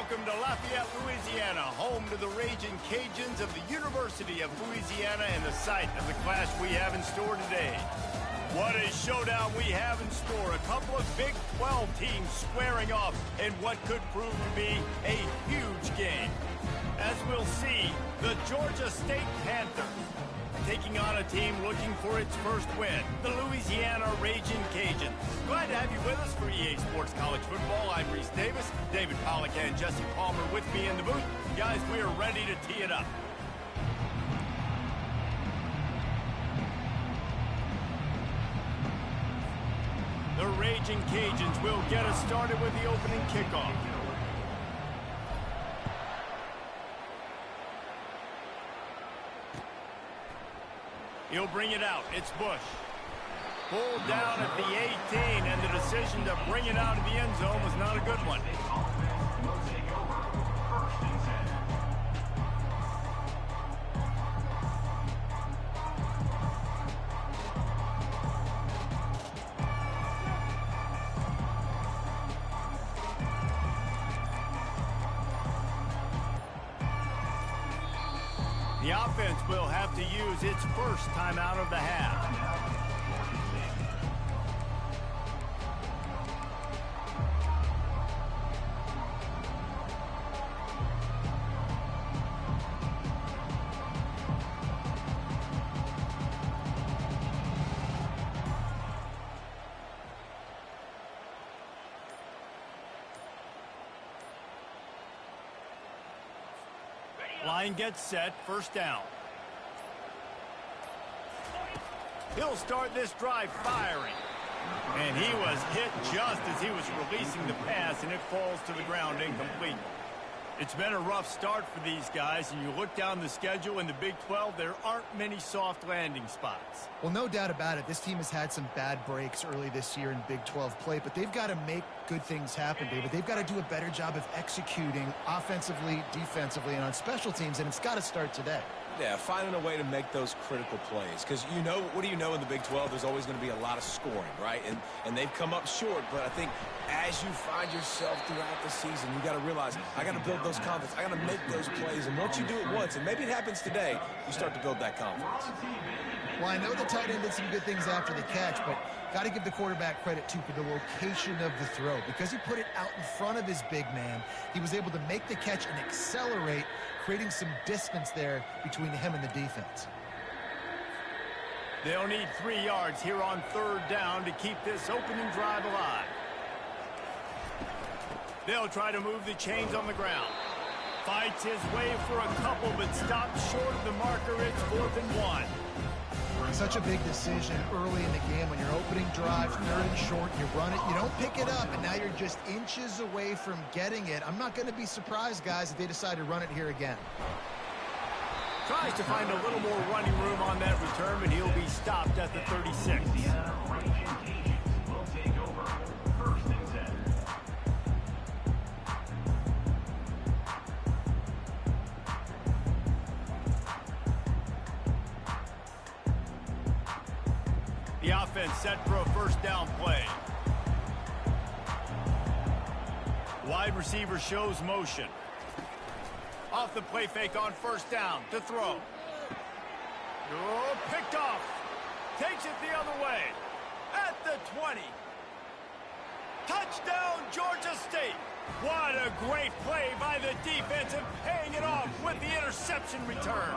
Welcome to Lafayette, Louisiana, home to the Raging Cajuns of the University of Louisiana and the site of the clash we have in store today. What a showdown we have in store. A couple of Big 12 teams squaring off in what could prove to be a huge game. As we'll see, the Georgia State Panthers taking on a team looking for its first win, the Louisiana Raging Cajuns. Glad to have you with us for EA Sports College Football. I'm Reese Davis, David Pollack and Jesse Palmer with me in the booth. Guys, we are ready to tee it up. The Raging Cajuns will get us started with the opening kickoff. He'll bring it out. It's Bush. Pulled down at the 18, and the decision to bring it out of the end zone was not a good one. The offense will have to use its first timeout of the half. Line gets set, first down. He'll start this drive firing. And he was hit just as he was releasing the pass, and it falls to the ground incomplete. It's been a rough start for these guys, and you look down the schedule in the Big 12, there aren't many soft landing spots. Well, no doubt about it. This team has had some bad breaks early this year in Big 12 play, but they've got to make good things happen, David. They've got to do a better job of executing offensively, defensively, and on special teams, and it's got to start today. Yeah, finding a way to make those critical plays. Because, you know, what do you know in the Big 12? There's always going to be a lot of scoring, right? And they've come up short. But I think as you find yourself throughout the season, you got to realize, I got to build those confidence. I got to make those plays. And once you do it once, and maybe it happens today, you start to build that confidence. Well, I know the tight end did some good things after the catch, but got to give the quarterback credit, too, for the location of the throw. Because he put it out in front of his big man, he was able to make the catch and accelerate, creating some distance there between him and the defense. They'll need 3 yards here on third down to keep this opening drive alive. They'll try to move the chains on the ground. Fights his way for a couple, but stops short of the marker. It's 4th and 1. Such a big decision early in the game when your opening drive, third and short, you run it, you don't pick it up, and now you're just inches away from getting it. I'm not going to be surprised, guys, if they decide to run it here again. Tries to find a little more running room on that return, but he'll be stopped at the 36. The offense set for a first down play. Wide receiver shows motion. Off the play fake on first down to throw. Oh, picked off. Takes it the other way. At the 20. Touchdown, Georgia State. What a great play by the defense and paying it off with the interception return.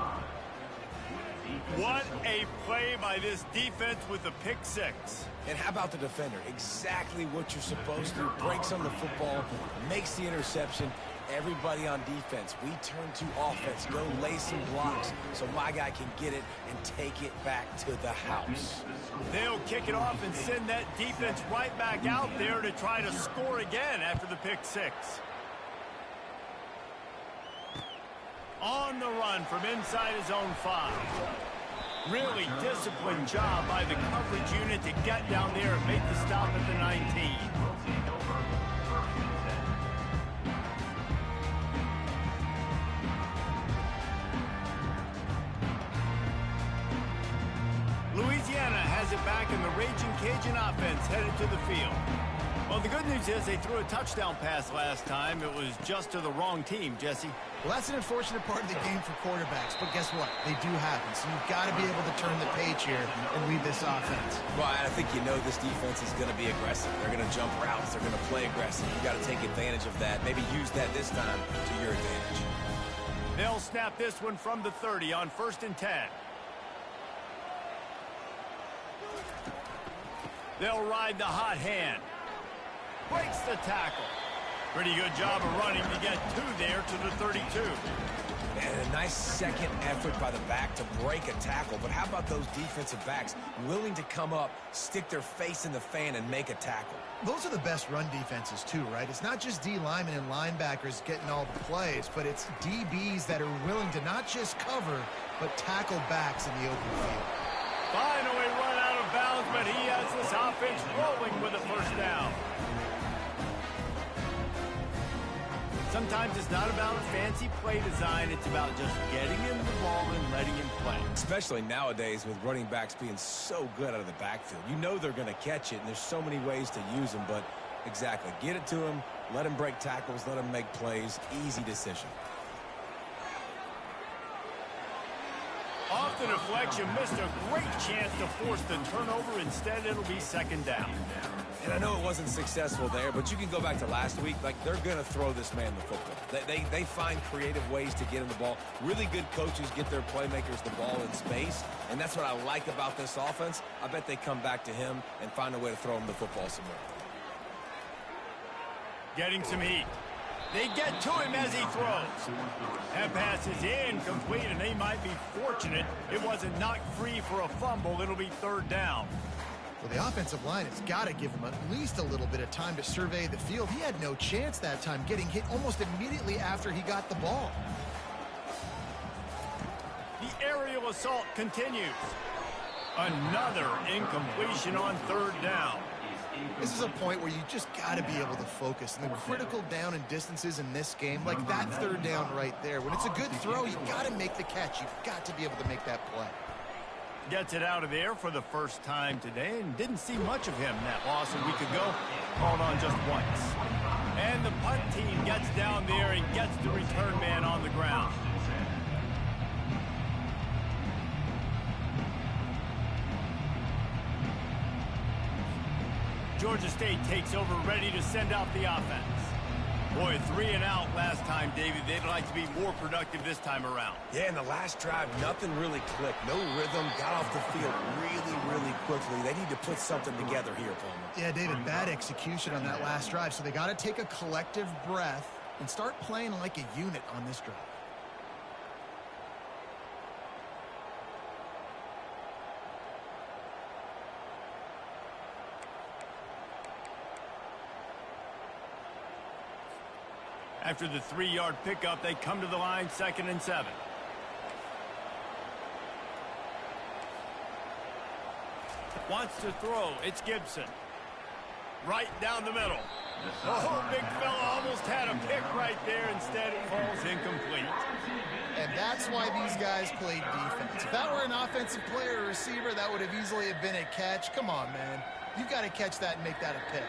What a play by this defense with the pick six. And how about the defender? Exactly what you're supposed to. Breaks on the football, makes the interception. Everybody on defense, we turn to offense. Go lay some blocks so my guy can get it and take it back to the house. They'll kick it off and send that defense right back out there to try to score again after the pick six. On the run from inside his own 5. Really disciplined job by the coverage unit to get down there and make the stop at the 19. Louisiana has it back in the Raging Cajun offense headed to the field. Well, the good news is they threw a touchdown pass last time. It was just to the wrong team, Jesse. Well, that's an unfortunate part of the game for quarterbacks, but guess what? They do happen, so you've got to be able to turn the page here and lead this offense. Well, I think you know this defense is going to be aggressive. They're going to jump routes. They're going to play aggressive. You've got to take advantage of that. Maybe use that this time to your advantage. They'll snap this one from the 30 on 1st and 10. They'll ride the hot hand. Breaks the tackle. Pretty good job of running to get 2 there to the 32. And a nice second effort by the back to break a tackle. But how about those defensive backs willing to come up, stick their face in the fan, and make a tackle? Those are the best run defenses, too, right? It's not just D linemen and linebackers getting all the plays, but it's DBs that are willing to not just cover, but tackle backs in the open field. Finally run out of bounds, but he has this offense rolling with a first down. Sometimes it's not about a fancy play design. It's about just getting him the ball and letting him play. Especially nowadays with running backs being so good out of the backfield. You know they're going to catch it, and there's so many ways to use them. But exactly, get it to him, let him break tackles, let him make plays. Easy decision. Off the deflection, missed a great chance to force the turnover. Instead, it'll be 2nd down. And I know it wasn't successful there, but you can go back to last week. Like, they're going to throw this man the football. They find creative ways to get him the ball. Really good coaches get their playmakers the ball in space, and that's what I like about this offense. I bet they come back to him and find a way to throw him the football some more. Getting some heat. They get to him as he throws. That pass is incomplete, and they might be fortunate it wasn't knocked free for a fumble. It'll be 3rd down. Well, the offensive line has got to give him at least a little bit of time to survey the field. He had no chance that time, getting hit almost immediately after he got the ball. The aerial assault continues. Another incompletion on 3rd down. This is a point where you just got to be able to focus. And the critical down and distances in this game, like that 3rd down right there, when it's a good throw, you got to make the catch. You've got to be able to make that play. Gets it out of there for the first time today, and didn't see much of him that loss a week ago. Called on just once. And the punt team gets down there and gets the return man on the ground. Georgia State takes over, ready to send out the offense. Boy, 3 and out last time, David. They'd like to be more productive this time around. Yeah, in the last drive, nothing really clicked. No rhythm, got off the field really quickly. They need to put something together here, Palmer. Yeah, David, bad execution on that last drive, so they got to take a collective breath and start playing like a unit on this drive. After the 3-yard pickup, they come to the line, 2nd and 7. Wants to throw. It's Gibson. Right down the middle. Oh, big fella almost had a pick right there. Instead, it falls incomplete. And that's why these guys played defense. If that were an offensive player or receiver, that would have easily have been a catch. Come on, man. You've got to catch that and make that a pick.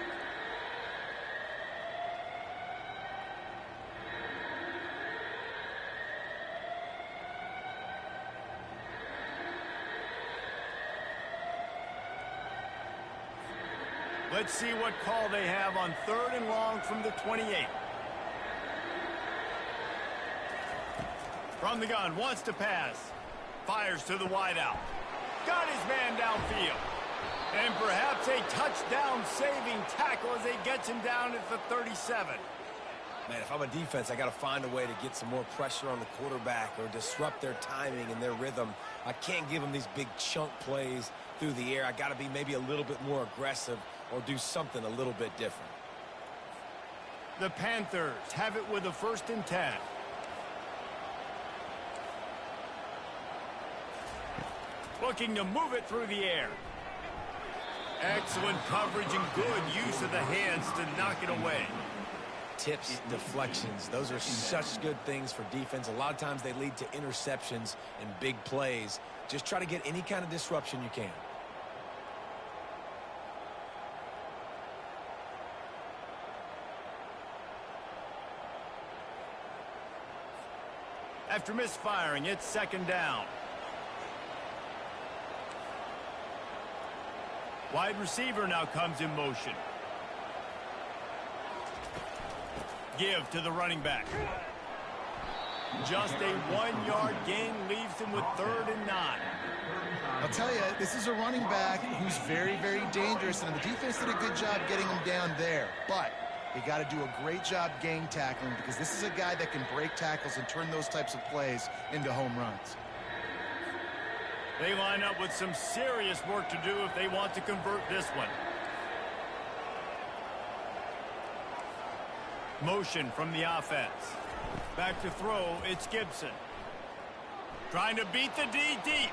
Let's see what call they have on 3rd and long from the 28. From the gun, wants to pass. Fires to the wideout. Got his man downfield. And perhaps a touchdown-saving tackle as they gets him down at the 37. Man, if I'm a defense, I got to find a way to get some more pressure on the quarterback or disrupt their timing and their rhythm. I can't give them these big chunk plays through the air. I got to be maybe a little bit more aggressive or do something a little bit different. The Panthers have it with a 1st and 10. Looking to move it through the air. Excellent coverage and good use of the hands to knock it away. Tips, deflections, those are such good things for defense. A lot of times they lead to interceptions and big plays. Just try to get any kind of disruption you can. After misfiring, it's second down. Wide receiver now comes in motion. Give to the running back. Just a 1-yard gain leaves him with 3rd and 9. I'll tell you, this is a running back who's very, very dangerous, and the defense did a good job getting him down there. But they got to do a great job gang tackling, because this is a guy that can break tackles and turn those types of plays into home runs. They line up with some serious work to do if they want to convert this one. Motion from the offense. Back to throw, it's Gibson. Trying to beat the D deep.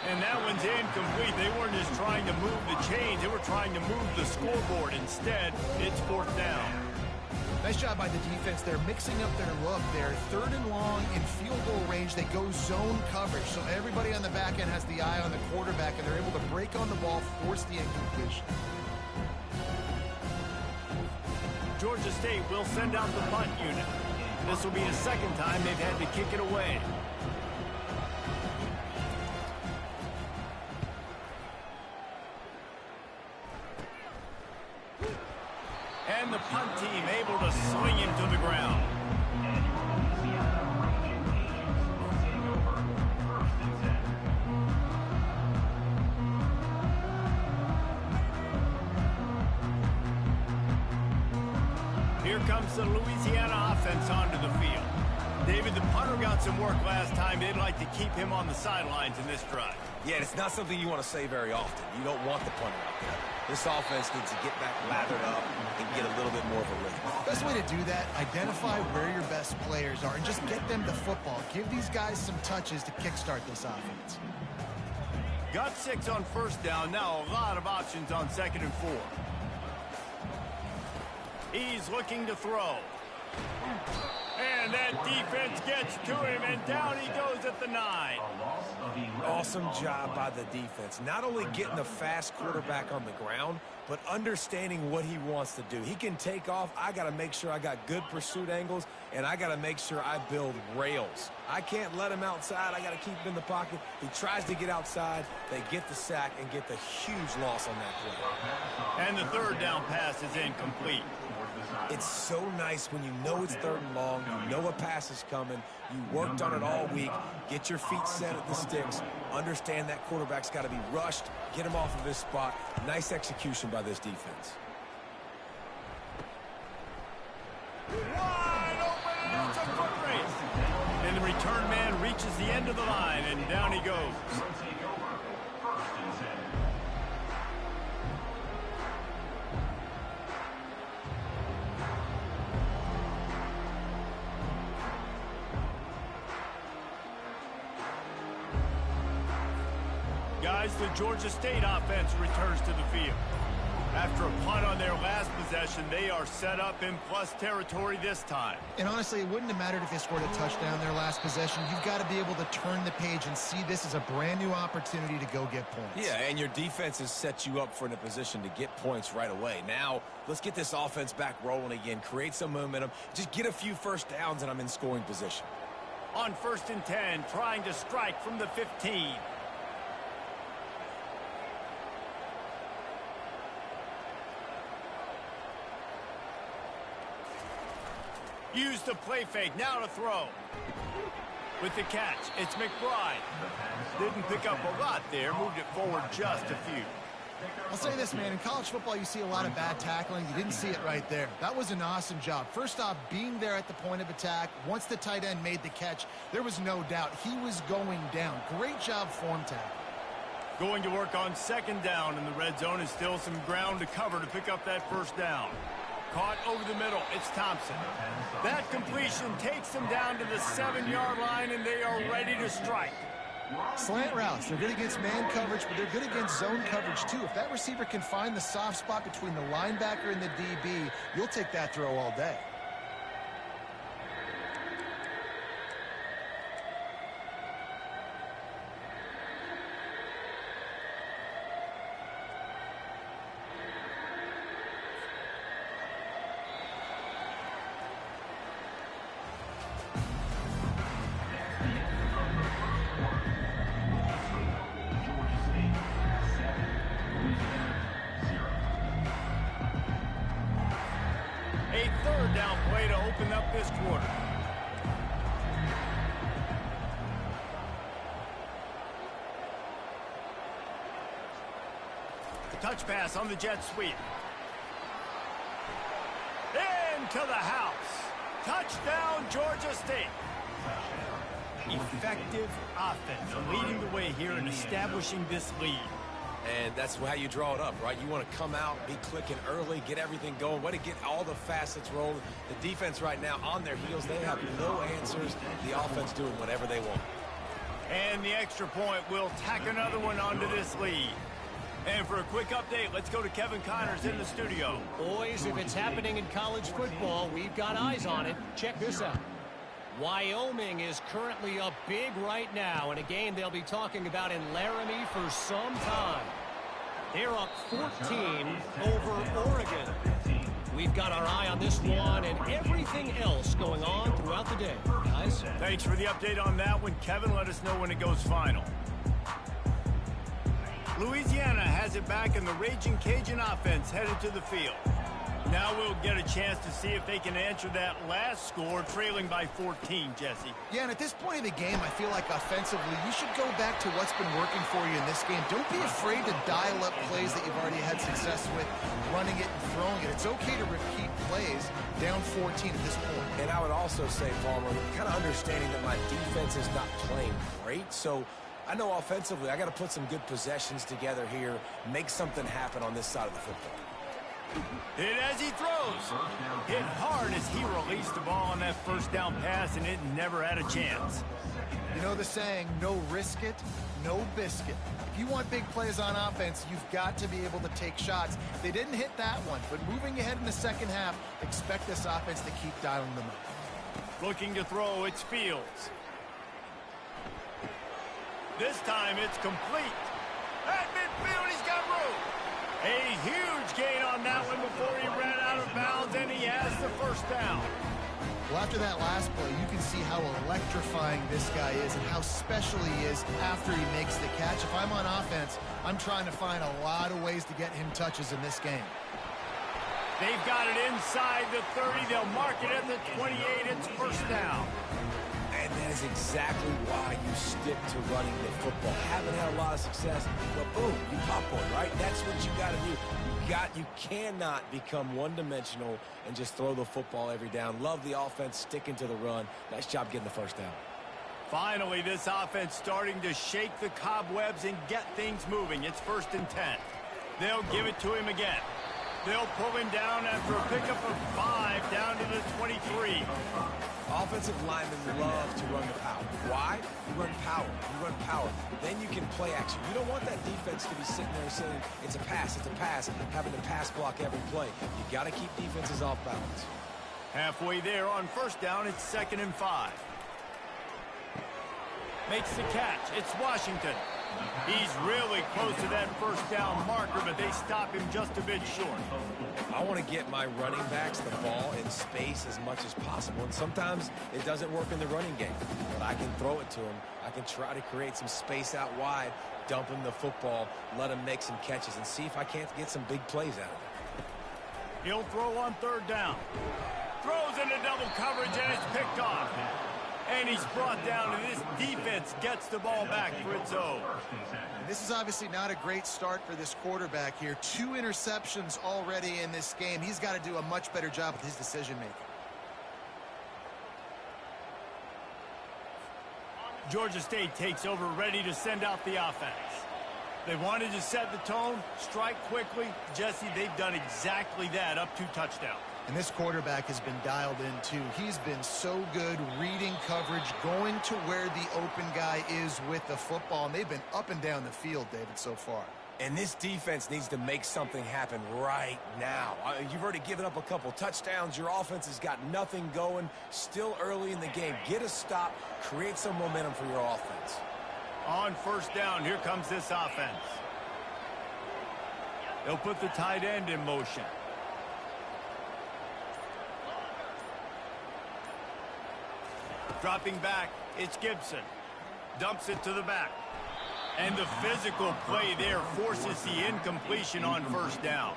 And that one's incomplete. They weren't just trying to move the chains, they were trying to move the scoreboard. Instead, it's 4th down. Nice job by the defense. They're mixing up their look. They're 3rd and long in field goal range. They go zone coverage. So everybody on the back end has the eye on the quarterback, and they're able to break on the ball, force the incompletion. Georgia State will send out the punt unit. This will be the 2nd time they've had to kick it away. And the punt team able to swing him to the ground. Here comes the Louisiana offense onto the field. David, the punter got some work last time. They'd like to keep him on the sidelines in this drive. Yeah, it's not something you want to say very often. You don't want the punter out there. This offense needs to get back lathered up and get a little bit more of a rhythm. Best way to do that, identify where your best players are and just get them the football. Give these guys some touches to kickstart this offense. Got 6 on 1st down. Now a lot of options on 2nd and 4. He's looking to throw. And that defense gets to him, and down he goes at the 9. Awesome job by the defense. Not only getting the fast quarterback on the ground, but understanding what he wants to do. He can take off. I got to make sure I got good pursuit angles, and I got to make sure I build rails. I can't let him outside. I got to keep him in the pocket. He tries to get outside. They get the sack and get the huge loss on that play. And the 3rd down pass is incomplete. It's so nice when you know it's 3rd and long, you know a pass is coming, you worked on it all week, get your feet set at the sticks, understand that quarterback's got to be rushed, get him off of his spot. Nice execution by this defense. Wide open, and it's a foot race. And the return man reaches the end of the line, and down he goes. Guys, the Georgia State offense returns to the field. After a punt on their last possession, they are set up in plus territory this time. And honestly, it wouldn't have mattered if they scored a touchdown their last possession. You've got to be able to turn the page and see this as a brand new opportunity to go get points. Yeah, and your defense has set you up for in a position to get points right away. Now, let's get this offense back rolling again, create some momentum, just get a few 1st downs, and I'm in scoring position. On 1st and 10, trying to strike from the 15. Use the play fake, now to throw. With the catch, it's McBride. Didn't pick up a lot there, moved it forward just a few. I'll say this, man, in college football you see a lot of bad tackling. You didn't see it right there. That was an awesome job. First off, being there at the point of attack. Once the tight end made the catch, there was no doubt he was going down. Great job form tackle. Going to work on 2nd down in the red zone, and still some ground to cover to pick up that 1st down. Caught over the middle, it's Thompson. That completion takes them down to the 7-yard line, and they are ready to strike. Slant routes, they're good against man coverage, but they're good against zone coverage too. If that receiver can find the soft spot between the linebacker and the DB, you'll take that throw all day. this quarter. Touch pass on the jet sweep. Into the house. Touchdown, Georgia State. Effective offense leading the way here and establishing this lead. And that's how you draw it up, right? You want to come out, be clicking early, get everything going, way to get all the facets rolling. The defense right now on their heels, they have no answers. The offense doing whatever they want. And the extra point will tack another one onto this lead. And for a quick update, let's go to Kevin Connors in the studio. Boys, if it's happening in college football, we've got eyes on it. Check this out. Wyoming is currently up big right now in a game they'll be talking about in Laramie for some time. They're up 14 over Oregon. We've got our eye on this one and everything else going on throughout the day. Guys? Thanks for the update on that one, Kevin. Let us know when it goes final. Louisiana has it back, and the Raging Cajun offense headed to the field. Now we'll get a chance to see if they can answer that last score, trailing by 14, Jesse. Yeah, and at this point in the game, I feel like offensively, you should go back to what's been working for you in this game. Don't be afraid to dial up plays that you've already had success with, running it and throwing it. It's okay to repeat plays down 14 at this point. And I would also say, Farmer, kind of understanding that my defense is not playing great, so I know offensively I got to put some good possessions together here, make something happen on this side of the football. Hit as he throws. Hit hard as he released the ball on that first down pass, and it never had a chance. You know the saying, no risk it, no biscuit. If you want big plays on offense, you've got to be able to take shots. They didn't hit that one, but moving ahead in the second half, expect this offense to keep dialing them up. Looking to throw, it's Fields. This time it's complete. At midfield, he's got room. A huge gain on that one before he ran out of bounds, and he has the first down. Well, after that last play, you can see how electrifying this guy is and how special he is after he makes the catch. If I'm on offense, I'm trying to find a lot of ways to get him touches in this game. They've got it inside the 30. They'll mark it at the 28. It's first down. And that is exactly why you stick to running the football. Haven't had a lot of success, but boom, you pop one, right? That's what you got to do. You cannot become one-dimensional and just throw the football every down. Love the offense sticking to the run. Nice job getting the first down. Finally, this offense starting to shake the cobwebs and get things moving. It's 1st and 10. They'll give it to him again. They'll pull him down after a pickup of 5 down to the 23. Offensive linemen love to run the power. Why? You run power. You run power. Then you can play action. You don't want that defense to be sitting there saying, it's a pass, having to pass block every play. You got to keep defenses off balance. Halfway there on first down, it's 2nd and 5. Makes the catch. It's Washington. He's really close to that first down marker, but they stop him just a bit short. I want to get my running backs the ball in space as much as possible, and sometimes it doesn't work in the running game, but I can throw it to him. I can try to create some space out wide, dump him the football, let him make some catches, and see if I can't get some big plays out of it. He'll throw on 3rd down. Throws into double coverage, and it's picked off. And he's brought down, and this defense gets the ball back for its own. And this is obviously not a great start for this quarterback here. 2 interceptions already in this game. He's got to do a much better job with his decision-making. Georgia State takes over, ready to send out the offense. They wanted to set the tone, strike quickly. Jesse, they've done exactly that, up 2 touchdowns. And this quarterback has been dialed in, too. He's been so good reading coverage, going to where the open guy is with the football. And they've been up and down the field, David, so far. And this defense needs to make something happen right now. You've already given up a couple touchdowns. Your offense has got nothing going. Still early in the game. Get a stop. Create some momentum for your offense. On first down, here comes this offense. They'll put the tight end in motion. Dropping back, it's Gibson. Dumps it to the back. And the physical play there forces the incompletion on first down.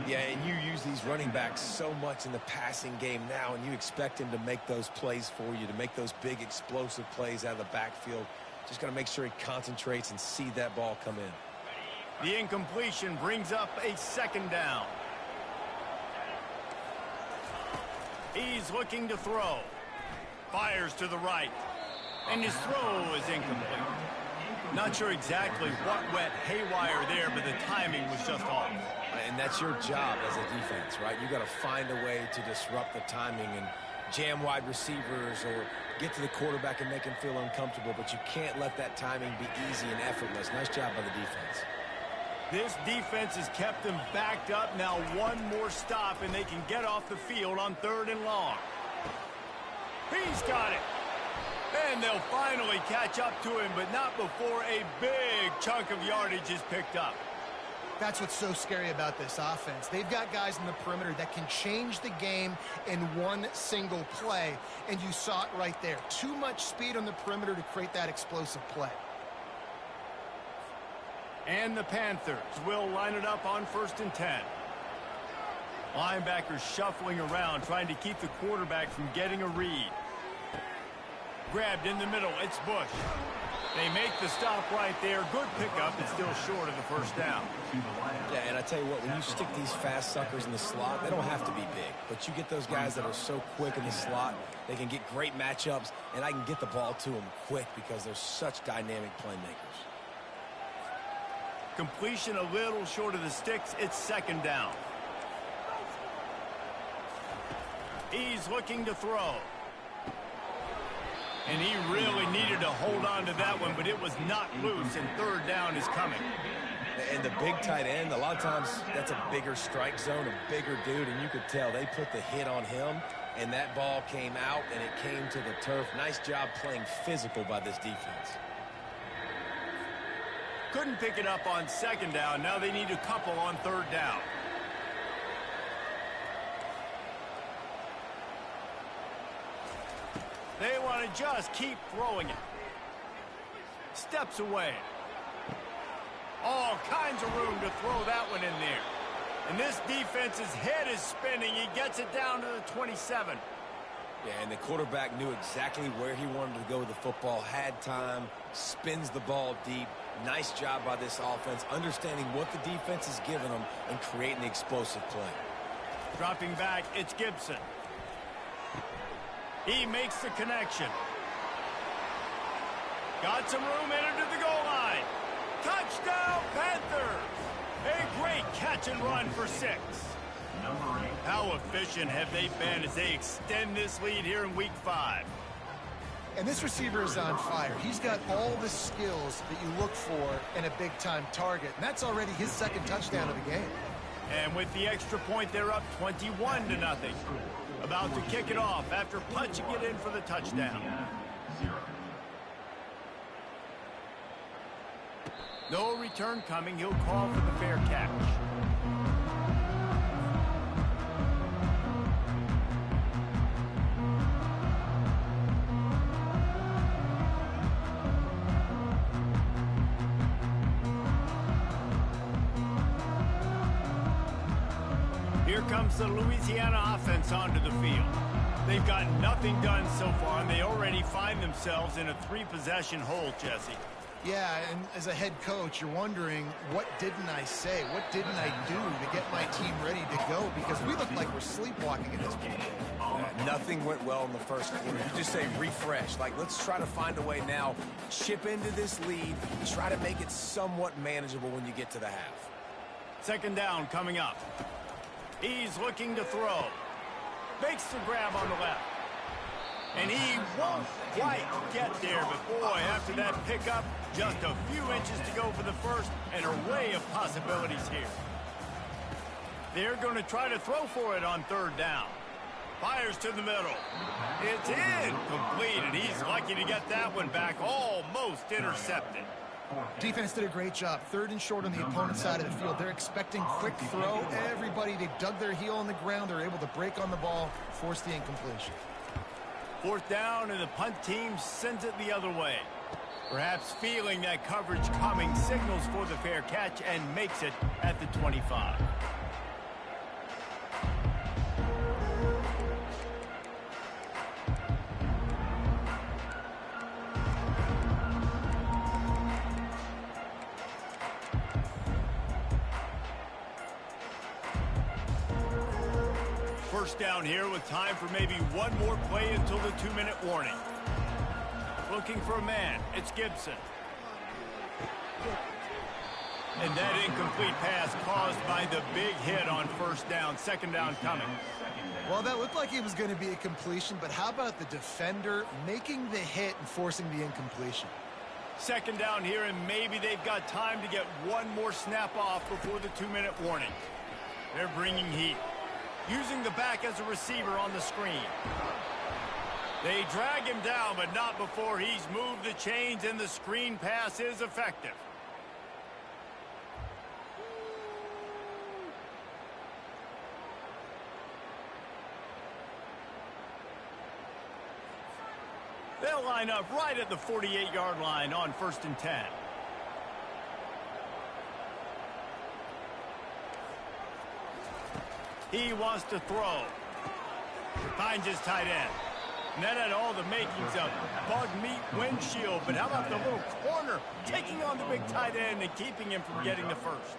Yeah, and you use these running backs so much in the passing game now, and you expect him to make those plays for you, to make those big explosive plays out of the backfield. Just got to make sure he concentrates and see that ball come in. The incompletion brings up a second down. He's looking to throw. Fires to the right. And his throw is incomplete. Not sure exactly what went haywire there, but the timing was just off. And that's your job as a defense, right? You got to find a way to disrupt the timing and jam wide receivers or get to the quarterback and make him feel uncomfortable, but you can't let that timing be easy and effortless. Nice job by the defense. This defense has kept them backed up. Now one more stop, and they can get off the field on 3rd and long. He's got it. And they'll finally catch up to him, but not before a big chunk of yardage is picked up. That's what's so scary about this offense. They've got guys in the perimeter that can change the game in one single play, and you saw it right there. Too much speed on the perimeter to create that explosive play. And the Panthers will line it up on 1st and 10. Linebackers shuffling around, trying to keep the quarterback from getting a read. Grabbed in the middle, it's Bush. They make the stop right there. Good pickup, but still short of the 1st down. Yeah, and I tell you what, when you stick these fast suckers in the slot, they don't have to be big. But you get those guys that are so quick in the slot, they can get great matchups, and I can get the ball to them quick because they're such dynamic playmakers. Completion a little short of the sticks. It's 2nd down. He's looking to throw. And he really needed to hold on to that one, but it was not loose, and 3rd down is coming. And the big tight end, a lot of times that's a bigger strike zone, a bigger dude, and you could tell they put the hit on him, and that ball came out, and it came to the turf. Nice job playing physical by this defense. Couldn't pick it up on 2nd down. Now they need a couple on 3rd down. They want to just keep throwing it. Steps away. All kinds of room to throw that one in there. And this defense's head is spinning. He gets it down to the 27. Yeah, and the quarterback knew exactly where he wanted to go with the football, had time, spins the ball deep. Nice job by this offense, understanding what the defense is giving them and creating the explosive play. Dropping back, it's Gibson. He makes the connection. Got some room, entered to the goal line. Touchdown, Panthers! A great catch and run for 6. How efficient have they been as they extend this lead here in Week 5? And this receiver is on fire. He's got all the skills that you look for in a big-time target, and that's already his 2nd touchdown of the game. And with the extra point, they're up 21-0. About to kick it off after punching it in for the touchdown. No return coming. He'll call for the fair catch. Here comes the Louisiana offense onto the field. They've got nothing done so far, and they already find themselves in a 3-possession hole, Jesse. Yeah, and as a head coach, you're wondering, what didn't I say? What didn't I do to get my team ready to go? Because we look like we're sleepwalking at this point. Nothing went well in the 1st quarter. You just say refresh. Like, let's try to find a way now. Chip into this lead. Try to make it somewhat manageable when you get to the half. 2nd down coming up. He's looking to throw. Makes the grab on the left. And he won't quite get there, but boy, after that pickup, just a few inches to go for the 1st, an array of possibilities here. They're going to try to throw for it on 3rd down. Fires to the middle. It's incomplete, and he's lucky to get that one back, almost intercepted. Defense did a great job. 3rd and short on the opponent's side of the field. They're expecting quick throw. Everybody, they dug their heel on the ground. They're able to break on the ball, force the incompletion. 4th down, and the punt team sends it the other way. Perhaps feeling that coverage coming, signals for the fair catch and makes it at the 25. First down here with time for maybe one more play until the 2-minute warning. Looking for a man. It's Gibson. And that incomplete pass caused by the big hit on first down. Second down coming. Well, that looked like it was going to be a completion, but how about the defender making the hit and forcing the incompletion? Second down here, and maybe they've got time to get one more snap off before the 2-minute warning. They're bringing heat. Using the back as a receiver on the screen. They drag him down, but not before he's moved the chains, and the screen pass is effective. They'll line up right at the 48-yard line on 1st and 10. He wants to throw. Finds his tight end. And that had all the makings of bug meat windshield. But how about the little corner taking on the big tight end and keeping him from getting the first?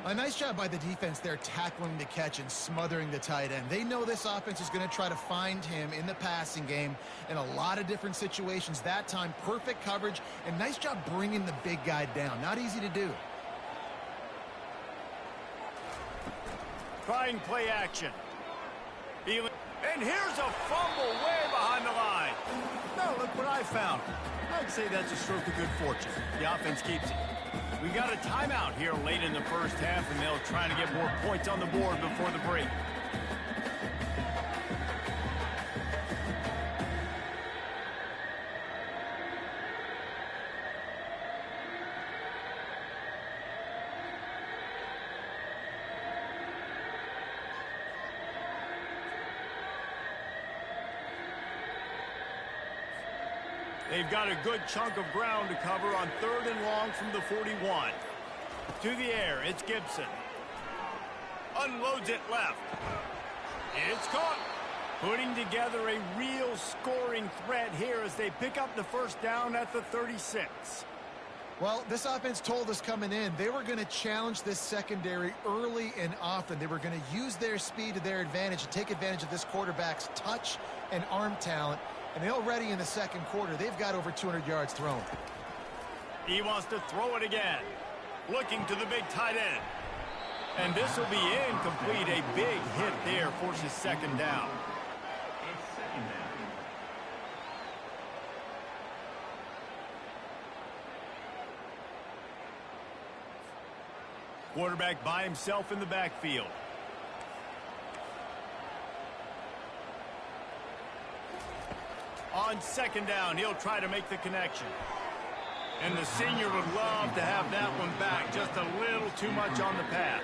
A nice job by the defense there, tackling the catch and smothering the tight end. They know this offense is going to try to find him in the passing game in a lot of different situations. That time, perfect coverage, and nice job bringing the big guy down. Not easy to do. Trying play action. And here's a fumble way behind the line. Now look what I found. I'd say that's a stroke of good fortune. The offense keeps it. We got a timeout here late in the first half, and they'll try to get more points on the board before the break. They've got a good chunk of ground to cover on 3rd and long from the 41. To the air, it's Gibson. Unloads it left. It's caught. Putting together a real scoring threat here as they pick up the first down at the 36. Well, this offense told us coming in they were going to challenge this secondary early and often. They were going to use their speed to their advantage and take advantage of this quarterback's touch and arm talent. And already in the second quarter, they've got over 200 yards thrown. He wants to throw it again. Looking to the big tight end. And this will be incomplete. A big hit there forces second down. Quarterback by himself in the backfield. On second down, he'll try to make the connection. And the senior would love to have that one back. Just a little too much on the pass.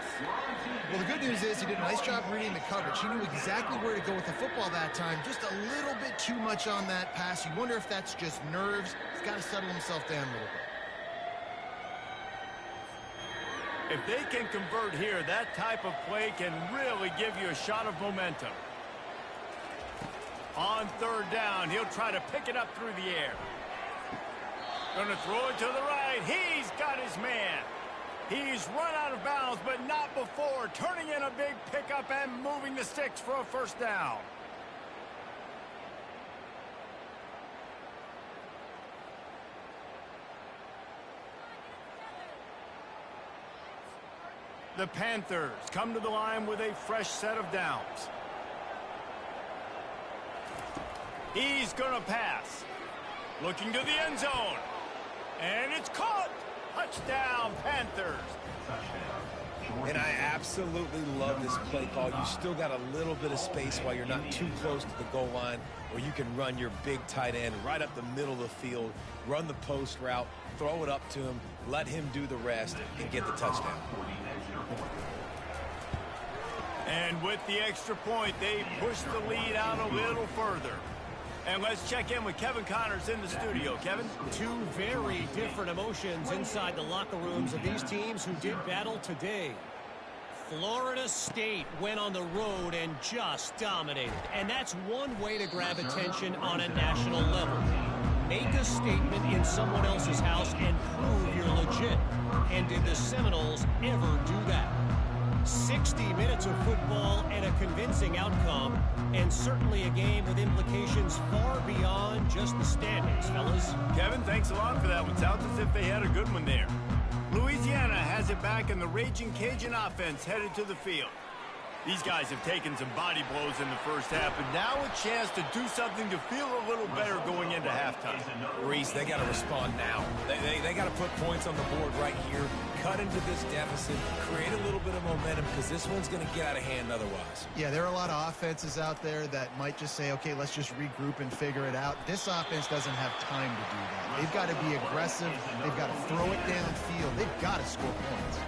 Well, the good news is he did a nice job reading the coverage. He knew exactly where to go with the football that time. Just a little bit too much on that pass. You wonder if that's just nerves. He's got to settle himself down a little bit. If they can convert here, that type of play can really give you a shot of momentum. On third down, he'll try to pick it up through the air. Going to throw it to the right. He's got his man. He's run out of bounds, but not before. Turning in a big pickup and moving the sticks for a first down. The Panthers come to the line with a fresh set of downs. He's going to pass. Looking to the end zone. And it's caught. Touchdown, Panthers. And I absolutely love this play call. You still got a little bit of space while you're not too close to the goal line, where you can run your big tight end right up the middle of the field, run the post route, throw it up to him, let him do the rest, and get the touchdown. And with the extra point, they push the lead out a little further. And let's check in with Kevin Connors in the studio. Kevin? Two very different emotions inside the locker rooms of these teams who did battle today. Florida State went on the road and just dominated. And that's one way to grab attention on a national level. Make a statement in someone else's house and prove you're legit. And did the Seminoles ever do that? 60 minutes of football and a convincing outcome, and certainly a game with implications far beyond just the standings, fellas. Kevin, thanks a lot for that one. Sounds as if they had a good one there. Louisiana has it back, and the Raging Cajun offense headed to the field. These guys have taken some body blows in the first half, and now a chance to do something to feel a little better going into halftime. Reese, they got to respond now. They got to put points on the board right here, cut into this deficit, create a little bit of momentum, because this one's going to get out of hand otherwise. Yeah, there are a lot of offenses out there that might just say, okay, let's just regroup and figure it out. This offense doesn't have time to do that. They've got to be aggressive. They've got to throw it downfield. They've got to score points.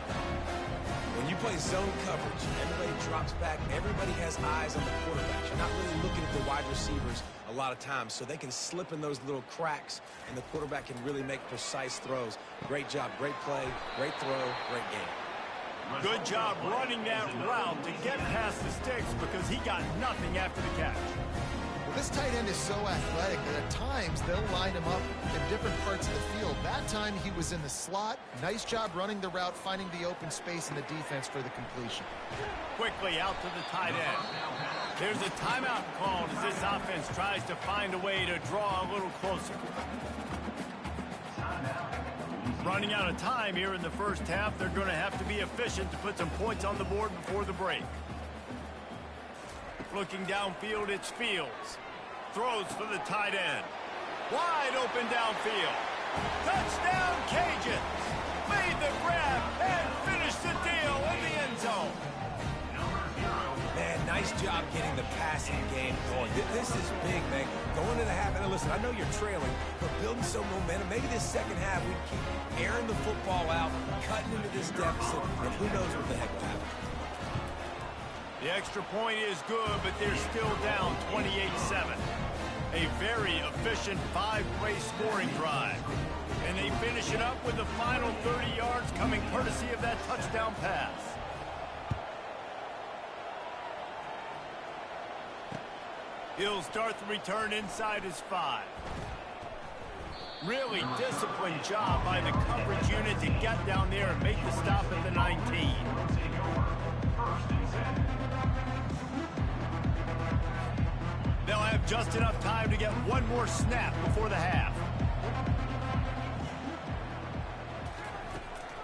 When you play zone coverage, everybody drops back, everybody has eyes on the quarterback. You're not really looking at the wide receivers a lot of times, so they can slip in those little cracks, and the quarterback can really make precise throws. Great job, great play, great throw, great game. Good job running that route to get past the sticks because he got nothing after the catch. Well, this tight end is so athletic that at times they'll line him up in different parts of the field. That time he was in the slot. Nice job running the route, finding the open space in the defense for the completion. Quickly out to the tight end. There's a timeout called as this offense tries to find a way to draw a little closer. Running out of time here in the first half, they're going to have to be efficient to put some points on the board before the break. Looking downfield, it's Fields. Throws for the tight end. Wide open downfield. Touchdown, Cajuns! Made the grab and finished the deal in the end zone. Man, nice job getting the passing game going. This is big, man. Going into the half, and listen, I know you're trailing, but building some momentum. Maybe this second half we keep airing the football out, cutting into this deficit, and who knows what the heck will happen. The extra point is good, but they're still down 28-7. A very efficient five-play scoring drive. And they finish it up with the final 30 yards coming courtesy of that touchdown pass. He'll start the return inside his 5. Really disciplined job by the coverage unit to get down there and make the stop at the 19. They'll have just enough time to get one more snap before the half.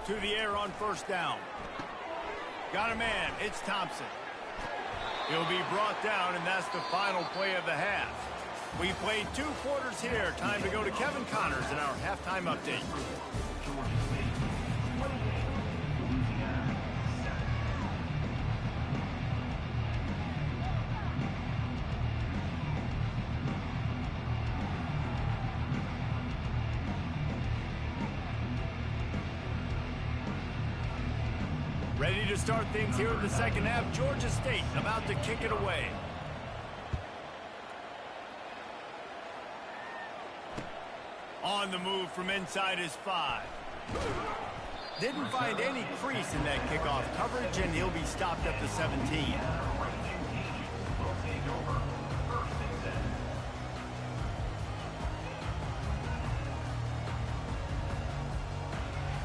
To the air on first down. Got a man. It's Thompson. He'll be brought down, and that's the final play of the half. We played 2 quarters here. Time to go to Kevin Connors in our halftime update. Ready to start things here in the second half. Georgia State about to kick it away. On the move from inside his 5. Didn't find any crease in that kickoff coverage, and he'll be stopped at the 17.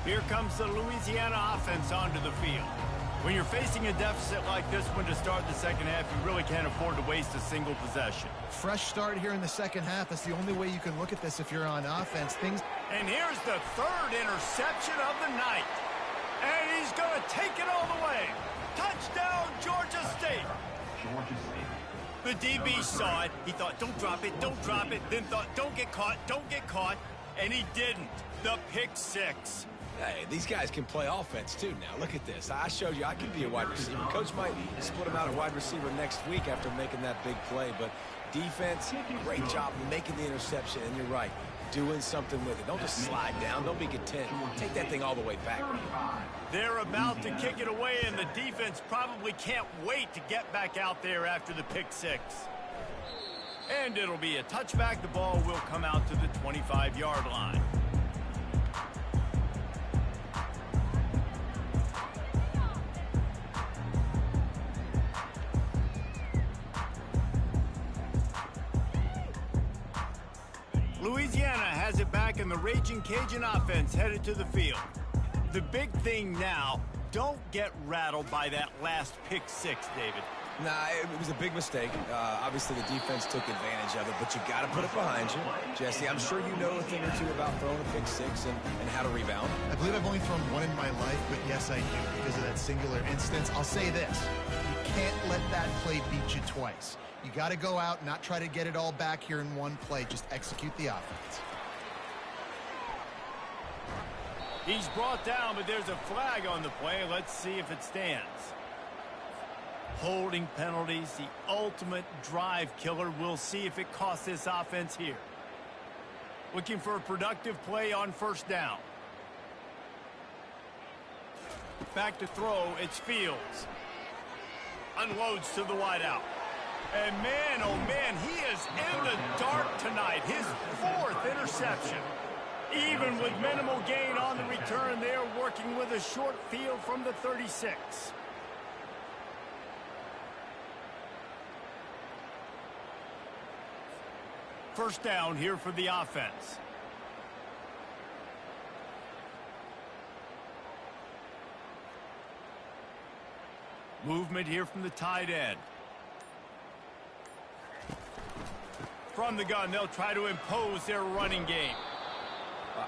Here comes the Louisiana offense onto the field. When you're facing a deficit like this one to start the second half, you really can't afford to waste a single possession. Fresh start here in the second half. That's the only way you can look at this if you're on offense. And here's the 3rd interception of the night. And he's going to take it all the way. Touchdown, Georgia State. The DB saw it. He thought, don't drop it, don't drop it. Then thought, don't get caught, don't get caught. And he didn't. The pick 6. Hey, these guys can play offense, too, now. Look at this. I showed you I can be a wide receiver. Coach might split him out at wide receiver next week after making that big play. But defense, great job making the interception. And you're right, doing something with it. Don't just slide down. Don't be content. Take that thing all the way back. They're about to kick it away, and the defense probably can't wait to get back out there after the pick 6. And it'll be a touchback. The ball will come out to the 25-yard line. Louisiana has it back, and the Raging Cajun offense headed to the field. The big thing now, don't get rattled by that last pick six, David. Nah, it was a big mistake. Obviously, the defense took advantage of it, but you got to put it behind you. Jesse, I'm sure you know a thing or two about throwing a pick six and how to rebound. I believe I've only thrown one in my life, but yes, I do because of that singular instance. I'll say this. You can't let that play beat you twice. You got to go out, not try to get it all back here in one play. Just execute the offense. He's brought down, but there's a flag on the play. Let's see if it stands. Holding penalties, the ultimate drive killer. We'll see if it costs this offense here. Looking for a productive play on first down. Back to throw, it's Fields. Unloads to the wideout. And man, oh man, he is in the dark tonight. His fourth interception. Even with minimal gain on the return, they're working with a short field from the 36. First down here for the offense. Movement here from the tight end. From the gun, they'll try to impose their running game.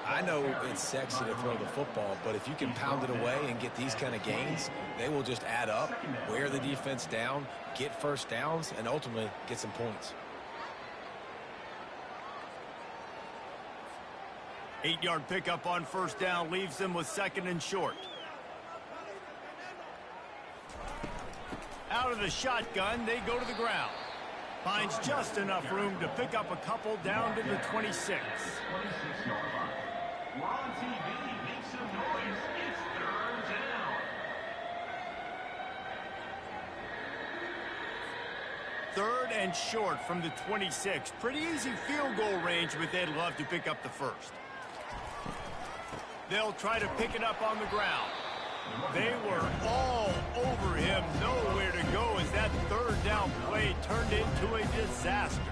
I know it's sexy to throw the football, but if you can pound it away and get these kind of gains, they will just add up, wear the defense down, get first downs, and ultimately get some points. 8-yard pickup on first down leaves them with second and short. Out of the shotgun, they go to the ground. Finds just enough room to pick up a couple down to the 26. We're on TV. Make some noise. It's third down. Third and short from the 26. Pretty easy field goal range, but they'd love to pick up the first. They'll try to pick it up on the ground. They were all over him. Nowhere to go as that third down play turned into a disaster.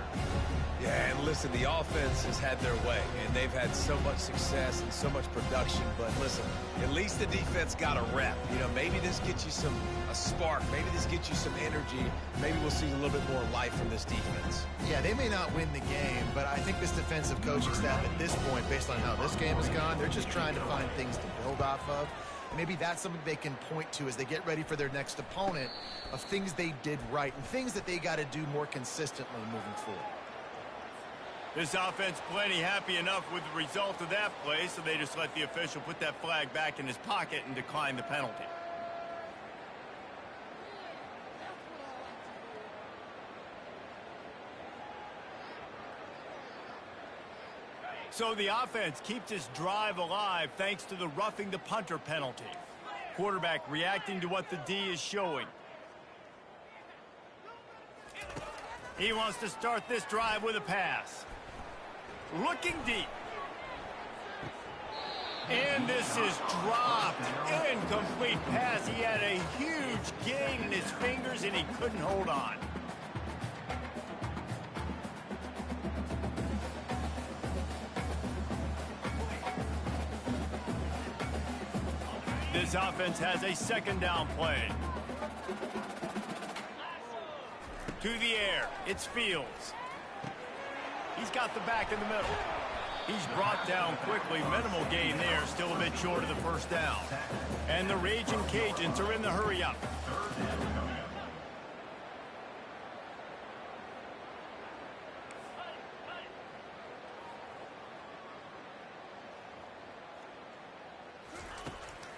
Yeah, and listen, the offense has had their way, and they've had so much success and so much production. But listen, at least the defense got a rep. You know, maybe this gets you a spark. Maybe this gets you some energy. Maybe we'll see a little bit more life from this defense. Yeah, they may not win the game, but I think this defensive coaching staff at this point, based on how this game has gone, they're just trying to find things to build off of. Maybe that's something they can point to as they get ready for their next opponent of things they did right and things that they got to do more consistently moving forward. This offense plenty happy enough with the result of that play, so they just let the official put that flag back in his pocket and decline the penalty. So the offense keeps its drive alive thanks to the roughing the punter penalty. Quarterback reacting to what the D is showing. He wants to start this drive with a pass. Looking deep. And this is dropped. Incomplete pass. He had a huge gain in his fingers and he couldn't hold on. This offense has a second down play. To the air, it's Fields. He's got the back in the middle. He's brought down quickly. Minimal gain there, still a bit short of the first down. And the Raging Cajuns are in the hurry up.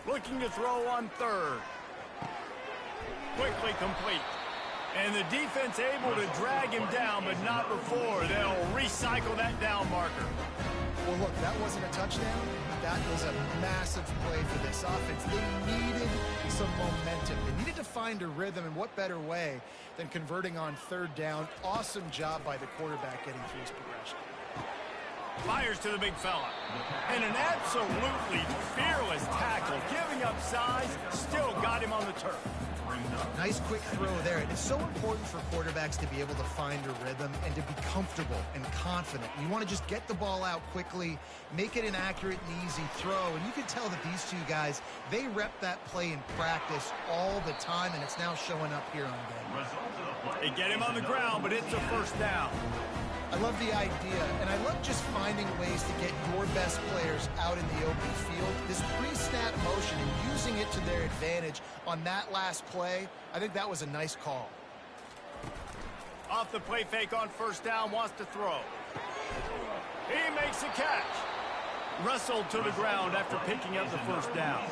Looking to throw on third. Quickly complete. And the defense able to drag him down, but not before. They'll recycle that down marker. Well, look, that wasn't a touchdown. That was a massive play for this offense. They needed some momentum. They needed to find a rhythm, and what better way than converting on third down. Awesome job by the quarterback getting through his progression. Fires to the big fella. And an absolutely fearless tackle. Giving up size, still got him on the turf. Nice quick throw there. And it's so important for quarterbacks to be able to find a rhythm and to be comfortable and confident. You want to just get the ball out quickly, make it an accurate and easy throw. And you can tell that these two guys, they rep that play in practice all the time, and it's now showing up here on game. They get him on the ground, but it's a first down. I love the idea, and I love just finding ways to get your best players out in the open field. This pre-snap motion and using it to their advantage on that last play, I think that was a nice call. Off the play fake on first down, wants to throw. He makes a catch. Wrestled to the ground after picking up the first down.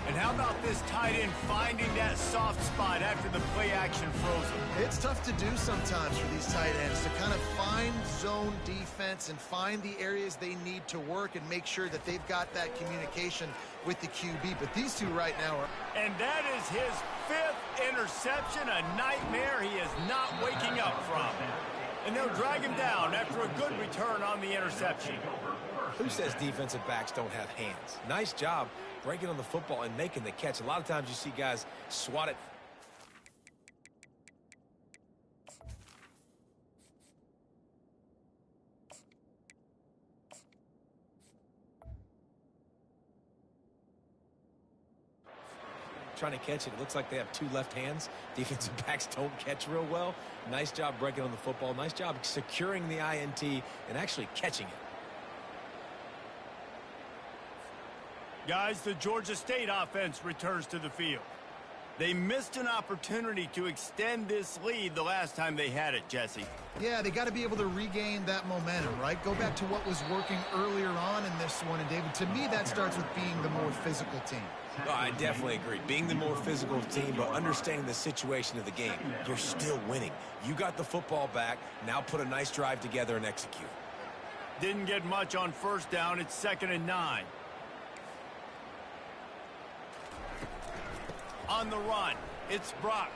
And how about this tight end finding that soft spot after the play action froze him? It's tough to do sometimes for these tight ends to kind of find zone defense and find the areas they need to work and make sure that they've got that communication with the QB. But these two right now are... And that is his 5th interception, a nightmare he is not waking up from. And they'll drag him down after a good return on the interception. Who says defensive backs don't have hands? Nice job breaking on the football and making the catch. A lot of times you see guys swat it. Trying to catch it. It looks like they have 2 left hands. Defensive backs don't catch real well. Nice job breaking on the football. Nice job securing the INT and actually catching it. Guys, the Georgia State offense returns to the field. They missed an opportunity to extend this lead the last time they had it, Jesse. Yeah, they got to be able to regain that momentum, right? Go back to what was working earlier on in this one. And, David, to me, that starts with being the more physical team. Oh, I definitely agree. Being the more physical team, but understanding the situation of the game. You're still winning. You got the football back. Now put a nice drive together and execute. Didn't get much on first down. It's 2nd and 9. On the run, it's Brock.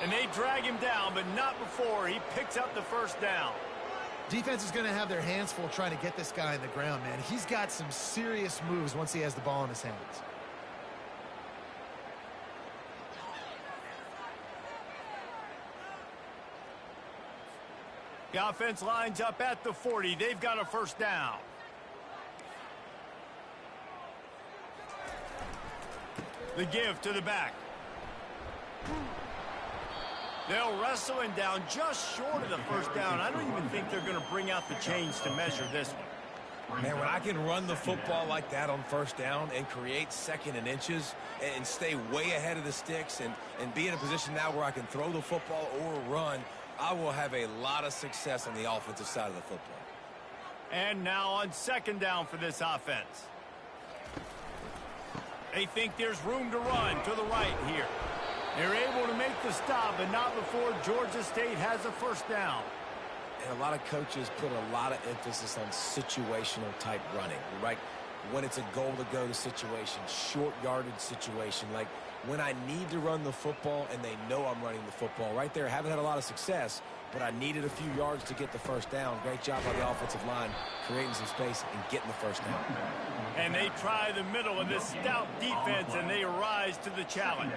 And they drag him down, but not before he picks up the first down. Defense is going to have their hands full trying to get this guy in the ground, man. He's got some serious moves once he has the ball in his hands. The offense lines up at the 40. They've got a first down. The give to the back. They'll wrestle him down just short of the first down. I don't even think they're going to bring out the chains to measure this one. Man, when I can run the football like that on first down and create 2nd and inches and stay way ahead of the sticks and be in a position now where I can throw the football or run, I will have a lot of success on the offensive side of the football. And now on 2nd down for this offense. They think there's room to run to the right here. They're able to make the stop, but not before Georgia State has a first down. And a lot of coaches put a lot of emphasis on situational type running, right? When it's a goal to go to situation, short yardage situation, like when I need to run the football and they know I'm running the football. Right there, haven't had a lot of success, but I needed a few yards to get the first down. Great job by the offensive line, creating some space and getting the first down. And they try the middle of this stout defense, and they rise to the challenge.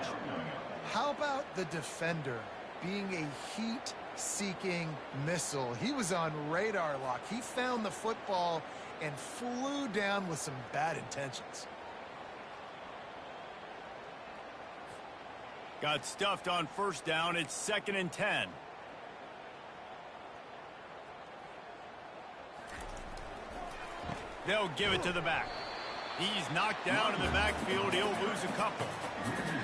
How about the defender being a heat-seeking missile? He was on radar lock. He found the football and flew down with some bad intentions. Got stuffed on first down. It's 2nd and 10. They'll give it to the back. He's knocked down in the backfield. He'll lose a couple.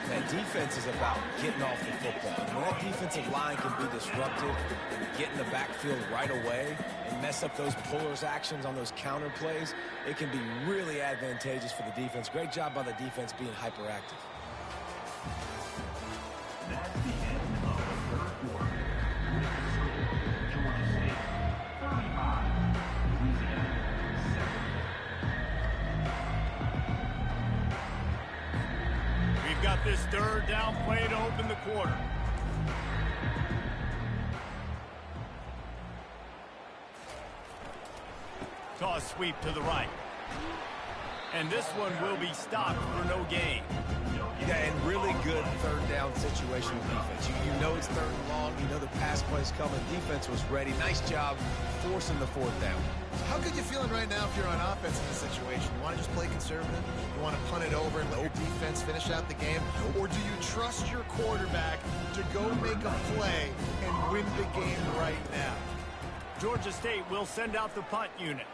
That defense is about getting off the football. When that defensive line can be disruptive and get in the backfield right away and mess up those pullers actions on those counter plays, it can be really advantageous for the defense. Great job by the defense being hyperactive. That's the end of the 3rd quarter. Georgia State 35, Louisiana 7. We've got this 3rd down play to open the quarter. Toss sweep to the right. And this one will be stopped for no gain. Yeah, and really good third down situational defense. You know it's third and long. You know the pass play's coming. Defense was ready. Nice job forcing the fourth down. How good you feeling right now if you're on offense in this situation? You want to just play conservative? You want to punt it over and let your defense finish out the game? Or do you trust your quarterback to go make a play and win the game right now? Georgia State will send out the punt unit.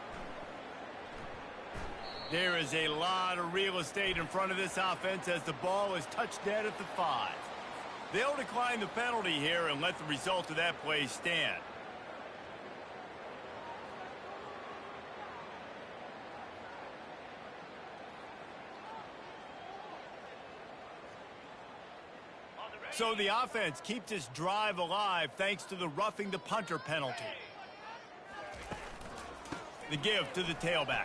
There is a lot of real estate in front of this offense as the ball is touched dead at the 5. They'll decline the penalty here and let the result of that play stand. So the offense keeps its drive alive thanks to the roughing the punter penalty. The give to the tailback.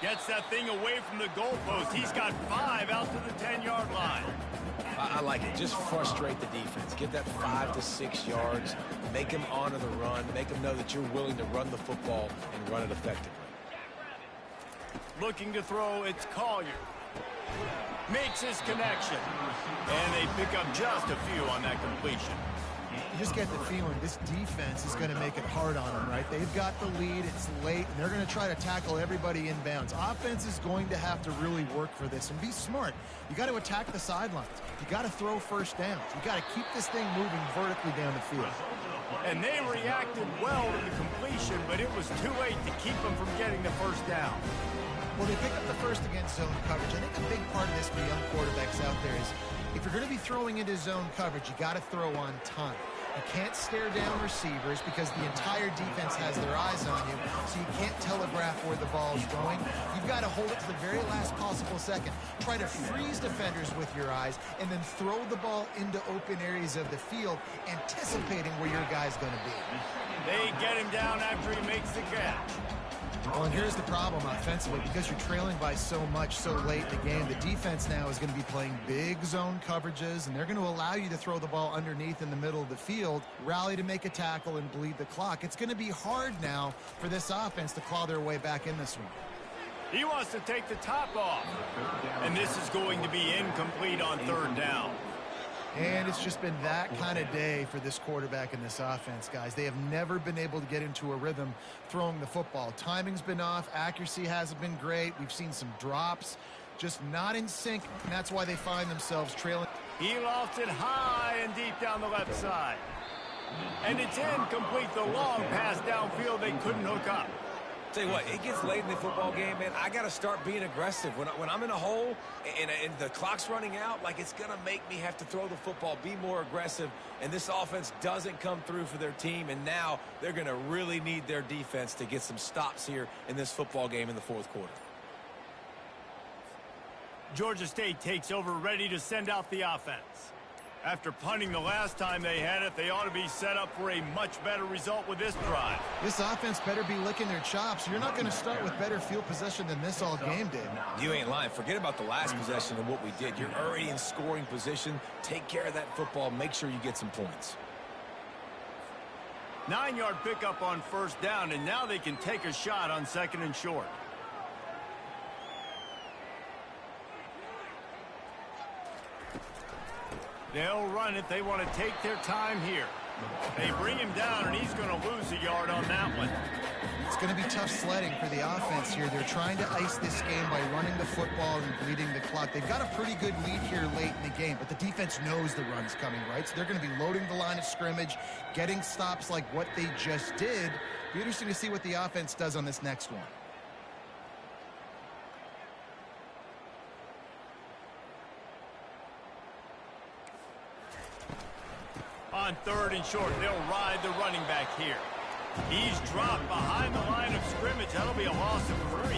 Gets that thing away from the goalpost. He's got 5 out to the 10-yard line. I like it. Just frustrate the defense. Give that 5 to 6 yards. Make them honor the run. Make them know that you're willing to run the football and run it effectively. Looking to throw, it's Collier. Makes his connection. And they pick up just a few on that completion. You just get the feeling this defense is going to make it hard on them, right? They've got the lead, it's late, and they're going to try to tackle everybody inbounds. Offense is going to have to really work for this and be smart. You got to attack the sidelines. You got to throw first downs. You got to keep this thing moving vertically down the field. And they reacted well to the completion, but it was too late to keep them from getting the first down. Well, they pick up the first against zone coverage. I think a big part of this for young quarterbacks out there is if you're going to be throwing into zone coverage, you got to throw on time. You can't stare down receivers because the entire defense has their eyes on you, so you can't telegraph where the ball's going. You've got to hold it to the very last possible second. Try to freeze defenders with your eyes and then throw the ball into open areas of the field, anticipating where your guy's going to be. They get him down after he makes the catch. Well, and here's the problem offensively. Because you're trailing by so much so late in the game, the defense now is going to be playing big zone coverages, and they're going to allow you to throw the ball underneath in the middle of the field, rally to make a tackle, and bleed the clock. It's going to be hard now for this offense to claw their way back in this one. He wants to take the top off. And this is going to be incomplete on third down. And it's just been that kind of day for this quarterback and this offense, guys. They have never been able to get into a rhythm throwing the football. Timing's been off. Accuracy hasn't been great. We've seen some drops, just not in sync, and that's why they find themselves trailing. He lofts it high and deep down the left side. And it's incomplete. The long pass downfield they couldn't hook up. Tell you what, it gets late in the football game, man. I got to start being aggressive. When I'm in a hole and the clock's running out, like it's going to make me have to throw the football, be more aggressive, and this offense doesn't come through for their team, and now they're going to really need their defense to get some stops here in this football game in the fourth quarter. Georgia State takes over, ready to send out the offense. After punting the last time they had it, they ought to be set up for a much better result with this drive. This offense better be licking their chops. You're not going to start with better field possession than this all game did. You ain't lying. Forget about the last possession and what we did. You're already in scoring position. Take care of that football. Make sure you get some points. 9-yard pickup on first down, and now they can take a shot on second and short. They'll run it. They want to take their time here. They bring him down, and he's going to lose a yard on that one. It's going to be tough sledding for the offense here. They're trying to ice this game by running the football and bleeding the clock. They've got a pretty good lead here late in the game, but the defense knows the run's coming, right? So they're going to be loading the line of scrimmage, getting stops like what they just did. Be interesting to see what the offense does on this next one. On third and short, they'll ride the running back here. He's dropped behind the line of scrimmage. That'll be a loss of 3.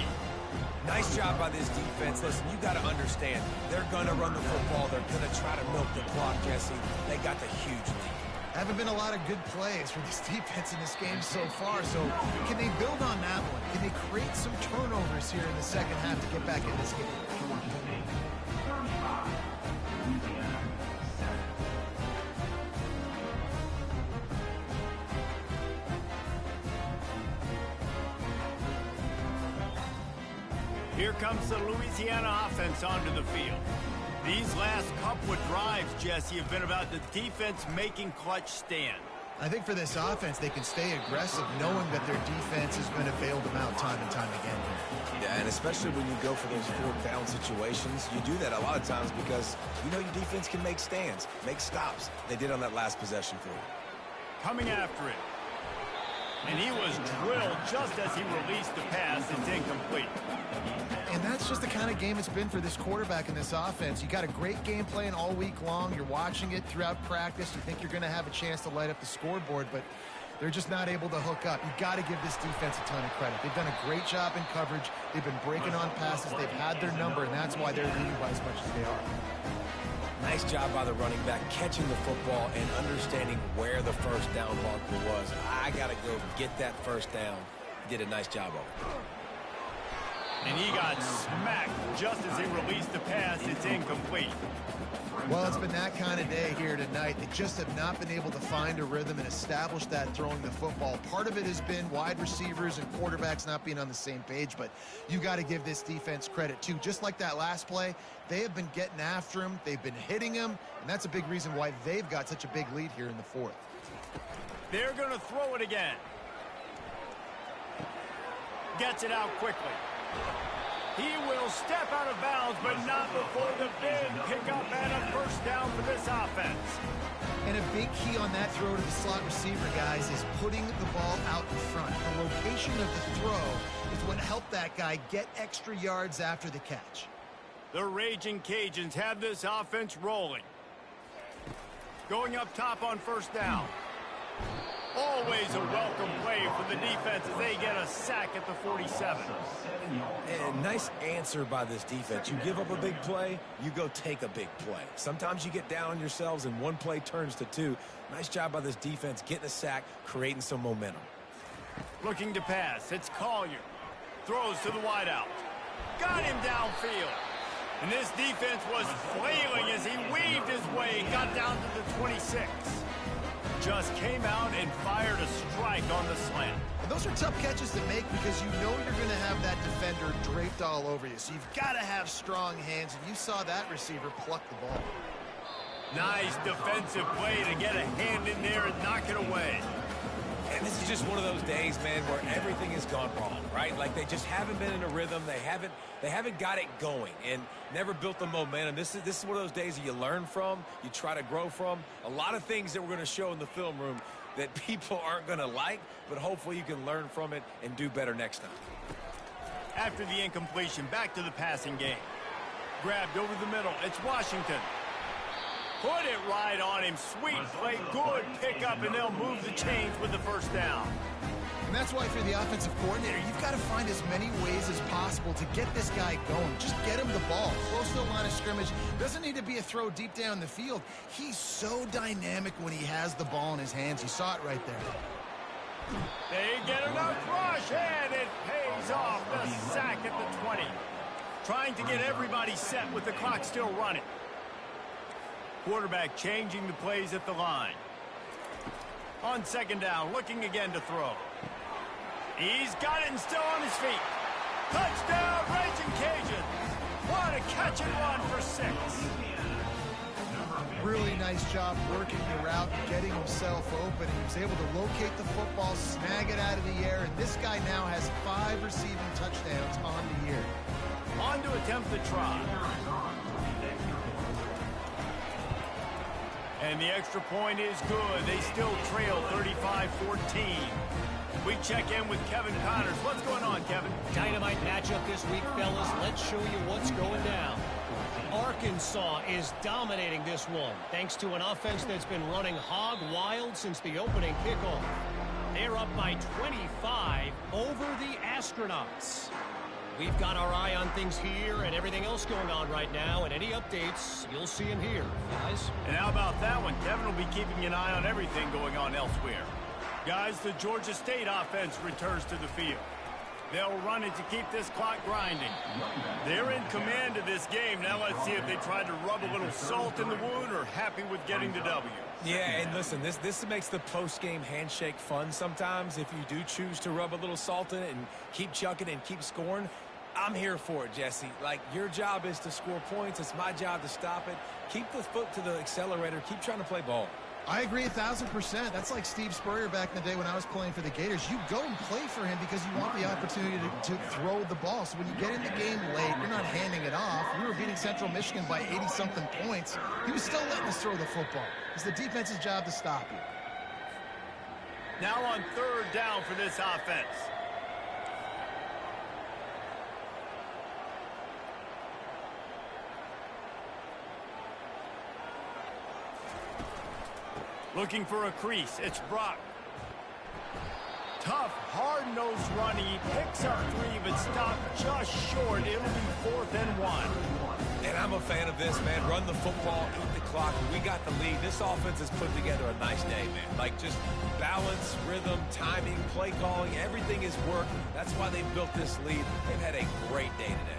Nice job by this defense. Listen, you got to understand, they're going to run the football. They're going to try to milk the clock, Jesse. They got the huge lead. Haven't been a lot of good plays for this defense in this game so far. So can they build on that one? Can they create some turnovers here in the second half to get back in this game? Here comes the Louisiana offense onto the field. These last couple of drives, Jesse, have been about the defense making clutch stand. I think for this offense, they can stay aggressive knowing that their defense is going to bail them out time and time again here. Yeah, and especially when you go for those fourth down situations, you do that a lot of times because you know your defense can make stands, make stops. They did on that last possession for you. Coming after it. And he was drilled just as he released the pass. It's incomplete. And that's just the kind of game it's been for this quarterback in this offense. You got a great game plan all week long. You're watching it throughout practice. You think you're going to have a chance to light up the scoreboard, but they're just not able to hook up. You got to give this defense a ton of credit. They've done a great job in coverage. They've been breaking on passes. They've had their number, and that's why they're leading by as much as they are. Nice job by the running back catching the football and understanding where the first down marker was. I got to go get that first down. He did a nice job of it. And he got smacked just as he released the pass. It's incomplete. Well, it's been that kind of day here tonight. They just have not been able to find a rhythm and establish that throwing the football. Part of it has been wide receivers and quarterbacks not being on the same page, but you got to give this defense credit too. Just like that last play, they have been getting after him. They've been hitting him, and that's a big reason why they've got such a big lead here in the fourth. They're going to throw it again. Gets it out quickly. He will step out of bounds, but not before the big pickup and a first down for this offense. And a big key on that throw to the slot receiver, guys, is putting the ball out in front. The location of the throw is what helped that guy get extra yards after the catch. The Raging Cajuns have this offense rolling. Going up top on first down. Always a welcome play for the defense as they get a sack at the 47. And nice answer by this defense. You give up a big play, you go take a big play. Sometimes you get down on yourselves and one play turns to two. Nice job by this defense getting a sack, creating some momentum. Looking to pass. It's Collier. Throws to the wideout. Got him downfield. And this defense was flailing as he weaved his way, got down to the 26. Just came out and fired a strike on the slant. And those are tough catches to make because you know you're going to have that defender draped all over you. So you've got to have strong hands, and you saw that receiver pluck the ball. Nice defensive play to get a hand in there and knock it away. And this is just one of those days, man, where everything has gone wrong, right? Like they just haven't been in a rhythm. They haven't got it going and never built the momentum. This is one of those days that you learn from, you try to grow from. A lot of things that we're going to show in the film room that people aren't going to like, but hopefully you can learn from it and do better next time. After the incompletion, back to the passing game. Grabbed over the middle. It's Washington. Put it right on him. Sweet play. Good pickup, and they'll move the chains with the first down. And that's why for the offensive coordinator, you've got to find as many ways as possible to get this guy going. Just get him the ball. Close to the line of scrimmage. Doesn't need to be a throw deep down the field. He's so dynamic when he has the ball in his hands. You saw it right there. They get enough rush, and it pays off. The sack at the 20. Trying to get everybody set with the clock still running. Quarterback changing the plays at the line. On second down, looking again to throw. He's got it and still on his feet. Touchdown, Raging Cajuns. What a catch and run for 6. Really nice job working the route, getting himself open. He was able to locate the football, snag it out of the air, and this guy now has 5 receiving touchdowns on the year. On to attempt the try. And the extra point is good. They still trail 35-14. We check in with Kevin Connors. What's going on, Kevin? Dynamite matchup this week, fellas. Let's show you what's going down. Arkansas is dominating this one, thanks to an offense that's been running hog wild since the opening kickoff. They're up by 25 over the Astronauts. We've got our eye on things here and everything else going on right now, and any updates, you'll see them here, guys. And how about that one? Kevin will be keeping an eye on everything going on elsewhere. Guys, the Georgia State offense returns to the field. They'll run it to keep this clock grinding. They're in command of this game. Now let's see if they try to rub a little salt in the wound or happy with getting the W. Yeah, and listen, this makes the post-game handshake fun sometimes if you do choose to rub a little salt in it and keep chucking and keep scoring. I'm here for it, Jesse. Like, your job is to score points. It's my job to stop it. Keep the foot to the accelerator. Keep trying to play ball. I agree 1,000%. That's like Steve Spurrier back in the day when I was playing for the Gators. You go and play for him because you want the opportunity to throw the ball. So when you get in the game late, you're not handing it off. We were beating Central Michigan by 80-something points. He was still letting us throw the football. It's the defense's job to stop you. Now on 3rd down for this offense. Looking for a crease. It's Brock. Tough, hard-nosed run. He picks up 3, but stopped just short. It'll be 4th and 1. And I'm a fan of this, man. Run the football, eat the clock. We got the lead. This offense has put together a nice day, man. Like, just balance, rhythm, timing, play calling, everything is work. That's why they've built this lead. They've had a great day today.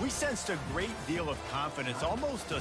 We sensed a great deal of confidence, almost a